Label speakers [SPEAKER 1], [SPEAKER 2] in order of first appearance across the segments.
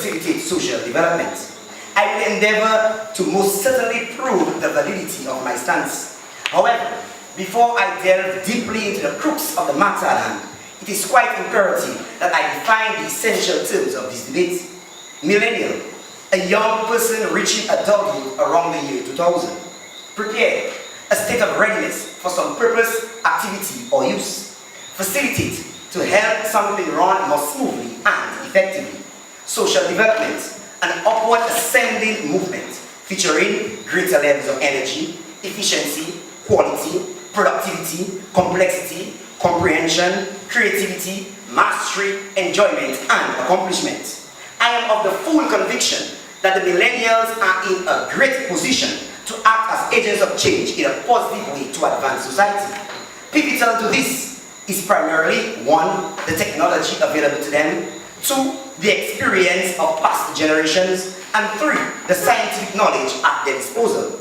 [SPEAKER 1] facilitate social development. I will endeavor to most certainly prove the validity of my stance. However, before I delve deeply into the crux of the matter at hand, it is quite imperative that I define the essential terms of this debate. Millennial, a young person reaching adulthood around the year 2000. Prepared, a state of readiness for some purpose, activity, or use. Facilitate, to help something run more smoothly and effectively. Social development, an upward ascending movement featuring greater levels of energy, efficiency, quality, productivity, complexity, comprehension, creativity, mastery, enjoyment, and accomplishment. I am of the full conviction that the millennials are in a great position to act as agents of change in a positive way to advance society. Pivotal to this is primarily 1, the technology available to them, 2, the experience of past generations, and 3, the scientific knowledge at their disposal.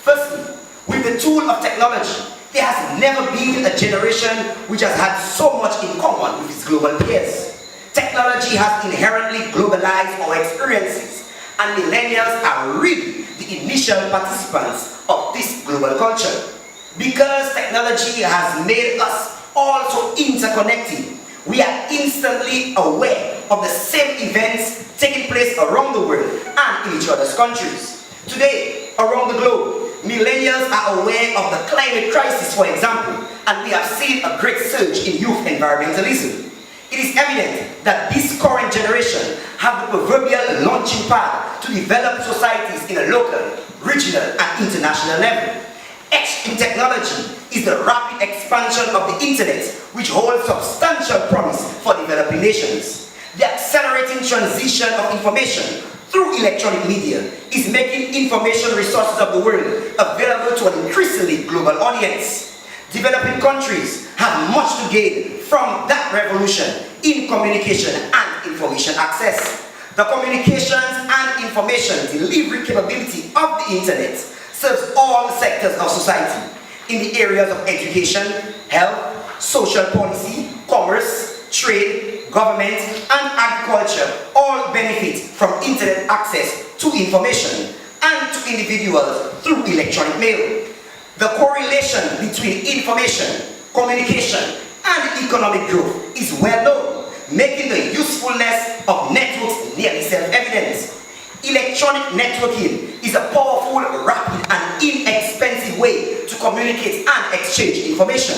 [SPEAKER 1] Firstly, with the tool of technology, there has never been a generation which has had so much in common with its global peers. Technology has inherently globalized our experiences, and millennials are really the initial participants of this global culture. Because technology has made us all so interconnected, we are instantly aware of the same events taking place around the world and in each other's countries. Today, around the globe, millennials are aware of the climate crisis, for example, and we have seen a great surge in youth environmentalism. It is evident that this current generation have the proverbial launching pad to develop societies in a local, regional, and international level. Etched in technology is the rapid expansion of the internet, which holds substantial promise for developing nations. The accelerating transition of information through electronic media is making information resources of the world available to an increasingly global audience. Developing countries have much to gain from that revolution in communication and information access. The communications and information delivery capability of the internet serves all sectors of society in the areas of education, health, social policy, commerce, trade, government, and agriculture. All benefit from internet access to information and to individuals through electronic mail. The correlation between information, communication, and economic growth is well known, making the usefulness of networks nearly self-evident. Electronic networking is a powerful, rapid, and inexpensive way to communicate and exchange information.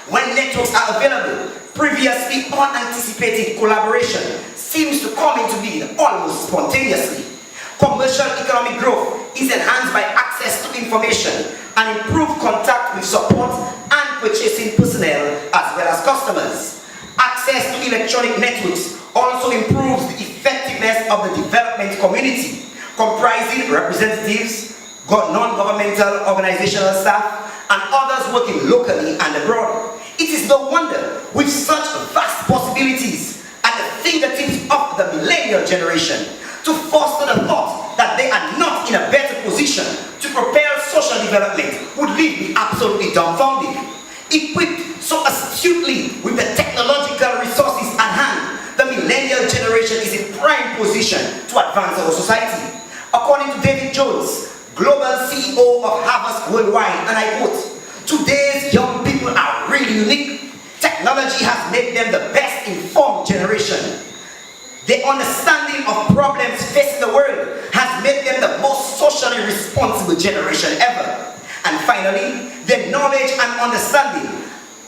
[SPEAKER 1] When networks are available, previously unanticipated collaboration seems to come into being almost spontaneously. Commercial economic growth is enhanced by access to information and improved contact with support and purchasing personnel as well as customers. Access to electronic networks also improves the effectiveness of the development community, comprising representatives, non-governmental organizational staff, and others working locally and abroad. It is no wonder, with such vast possibilities at the fingertips of the millennial generation, to foster the thought that they are not in a better position to propel social development would leave me absolutely dumbfounded. Equipped so astutely with the technological resources at hand, the millennial generation is in prime position to advance our society. According to David Jones, global CEO of Harvest Worldwide, and I quote, "Today's young people are really unique. Technology has made them the best informed generation. Their understanding of problems facing the world has made them the most socially responsible generation ever. And finally, their knowledge and understanding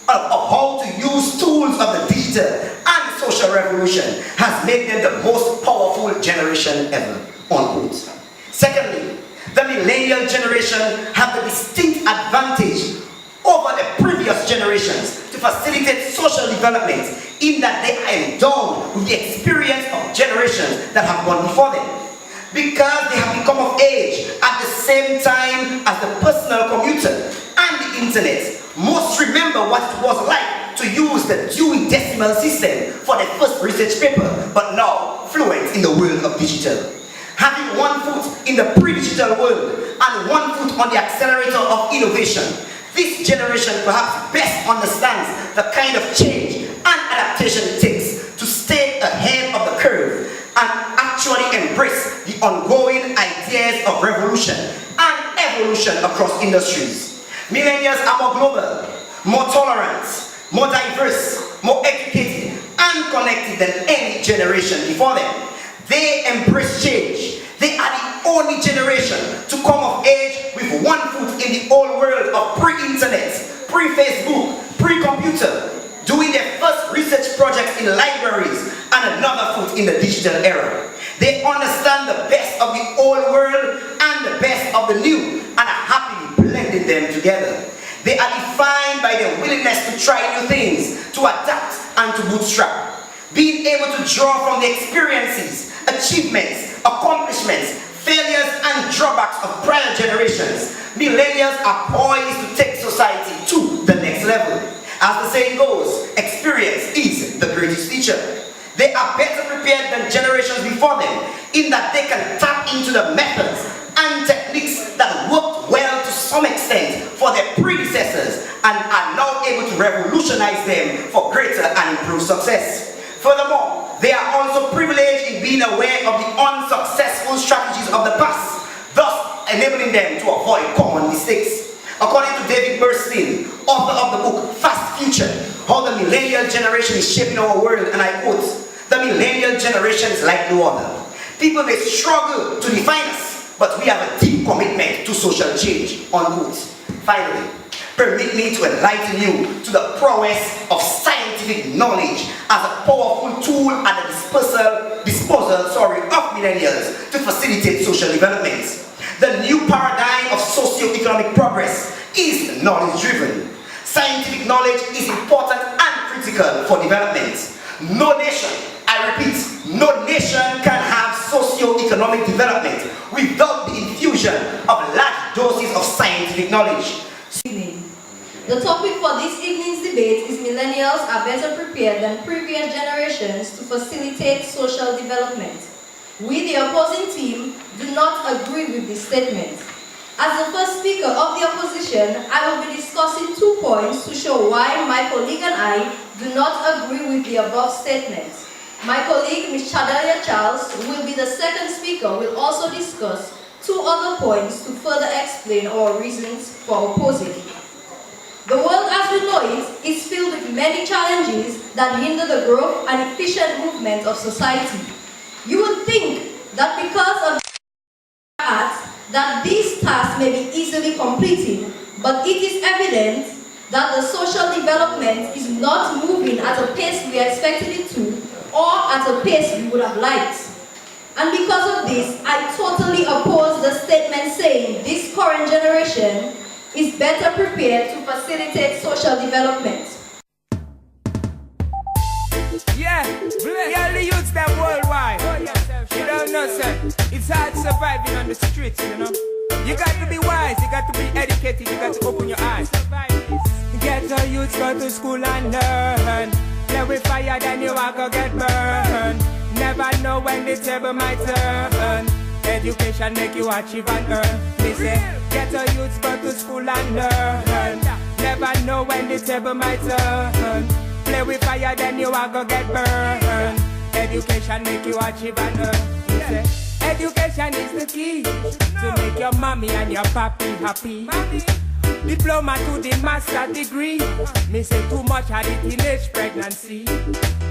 [SPEAKER 1] of how to use tools of the digital and social revolution has made them the most powerful generation ever." Unquote. Secondly, the millennial generation have the distinct advantage over the previous generations to facilitate social development in that they are endowed with the experience of generations that have gone before them. Because they have become of age at the same time as the personal computer and the internet, most remember what it was like to use the Dewey Decimal System for their first research paper, but now fluent in the world of digital. Having one foot in the pre-digital world and one foot on the accelerator of innovation, this generation perhaps best understands the kind of change and adaptation it takes to stay ahead of the curve and actually actually embrace the ongoing ideas of revolution and evolution across industries. Millennials are more global, more tolerant, more diverse, more educated, and connected than any generation before them. They embrace change. They are the only generation to come of age with one foot in the old world of pre-internet, pre-Facebook, pre-computer, doing their first research projects in libraries and another foot in the digital era. They understand the best of the old world and the best of the new and are happily blending them together. They are defined by their willingness to try new things, to adapt and to bootstrap. Being able to draw from the experiences, achievements, accomplishments, failures and drawbacks of prior generations, millennials are poised to take society to the next level. As the saying goes, experience is the greatest teacher. They are better prepared than generations before them in that they can tap into the methods and techniques that worked well to some extent for their predecessors and are now able to revolutionize them for greater and improved success. Furthermore, they are also privileged in being aware of the unsuccessful strategies of the past, thus enabling them to avoid common mistakes. According to David Bernstein, author of the book Fast Future, How the Millennial Generation is Shaping Our World, and I quote, "The millennial generation is like no other. People may struggle to define us, but we have a deep commitment to social change," unquote. Finally, permit me to enlighten you to the prowess of scientific knowledge as a powerful tool at the disposal of millennials to facilitate social development. The new paradigm of socio-economic progress is knowledge-driven. Scientific knowledge is important and critical for development. No nation, I repeat, no nation can have socio-economic development without the infusion of large doses of scientific knowledge.
[SPEAKER 2] The topic for this evening's debate is millennials are better prepared than previous generations to facilitate social development. We, the opposing team, do not agree with this statement. As the first speaker of the opposition, I will be discussing 2 points to show why my colleague and I do not agree with the above statement. My colleague, Ms. Chadalia Charles, will be the second speaker, will also discuss 2 other points to further explain our reasons for opposing. The world as we know it is filled with many challenges that hinder the growth and efficient movement of society. You would think that because of that these tasks may be easily completed, but it is evident that the social development is not moving at a pace we expected it to, or at a pace we would have liked. And because of this, I totally oppose the statement saying this current generation is better prepared to facilitate social development.
[SPEAKER 3] Yeah, we only use them worldwide. You don't know, sir. It's hard surviving on the streets, you know. You got to be wise, you got to be educated, you got to open your eyes. Get your youths, go to school and learn. Play with fire, then you are gonna get burned. Never know when the table might turn. Education make you achieve and earn. Me say, get your youths, go to school and learn. Never know when the table might turn. Play with fire, then you are gonna get burned. Education make you achieve and earn. Me say, education is the key to make your mommy and your papi happy. Diploma to the master degree. Me say too much at the teenage pregnancy.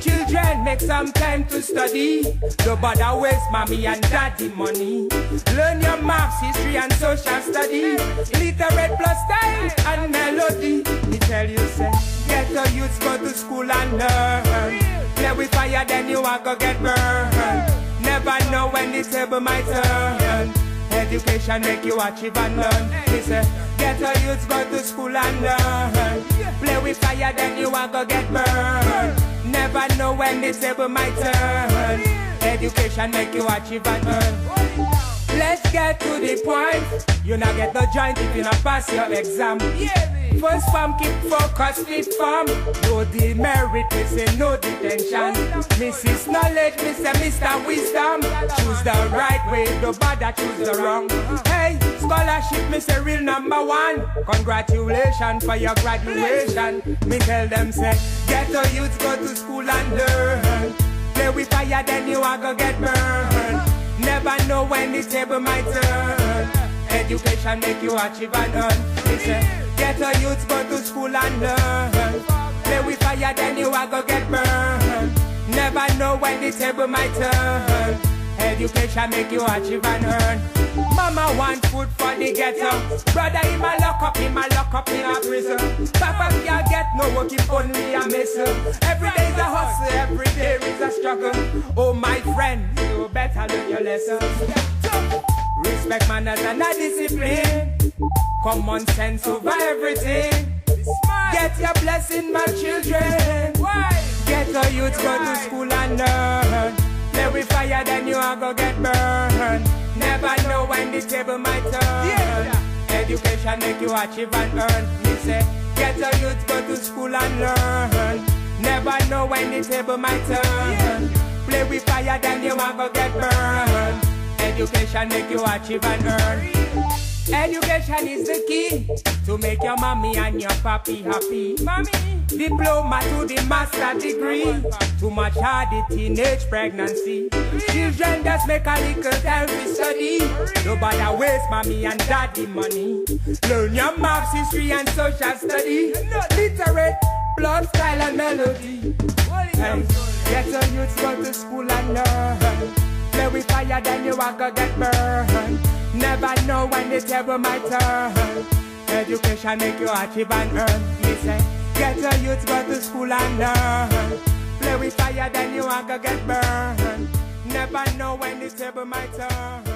[SPEAKER 3] Children make some time to study. Don't bother waste mommy and daddy money. Learn your maths, history and social study. Literate plus style and melody. Me tell you say, get your youths, go to school and learn. Play with fire, then you are gonna get burned. Never know when the table might turn. Education make you achieve and learn. Me say, get your youths, go to school and learn. Play with fire, then you are gonna get burned. Never know when the table might turn. Education make you achieve and earn. Let's get to the point. You not get the joint if you not pass your exam. First form, keep focus, fifth form. No demerit, me say no detention. Mrs. Knowledge, me say Mr. Wisdom. Choose the right way, the bad choose the wrong. Hey, scholarship, me say real #1. Congratulations for your graduation. Me tell them say, get your youth, go to school and learn. Play Play with fire, then you are gonna get burned. Never know when the table might turn. Education make you achieve and earn. Listen, get a youth, go to school and learn. Play with fire, then you are gonna get burned. Never know when the table might turn. Education make you achieve and earn. Mama want food for the ghetto. Brother, him a lock up in a prison. Papa can't get no work, if only a missile. Every day is a hustle, every day is a struggle. Oh my friend, you better learn your lessons. Respect manners and a discipline. Common sense over everything. Get your blessing, my children. Why? Get a youth, go to school and learn. Play with fire, then you are gonna get burned. Never know when the table might turn. Education make you achieve and earn. Me say, get a youth, go to school and learn. Never know when the table might turn. Play with fire, then you are gonna get burned. Education make you achieve and earn. Education is the key to make your mommy and your papi happy. Mommy, diploma to the master degree. Too much hard the teenage pregnancy. Children just make a little time to study. Nobody waste mommy and daddy money. Learn your maths, history and social study. Literate, blood, style and melody. Hey, get your youth go to school and learn. Play with fire, then you are gonna get burned. Never know when the table might turn. Education make you achieve and earn. Me say, get your youth go to school and learn. Play with fire, then you are gonna get burned. Never know when the table might turn.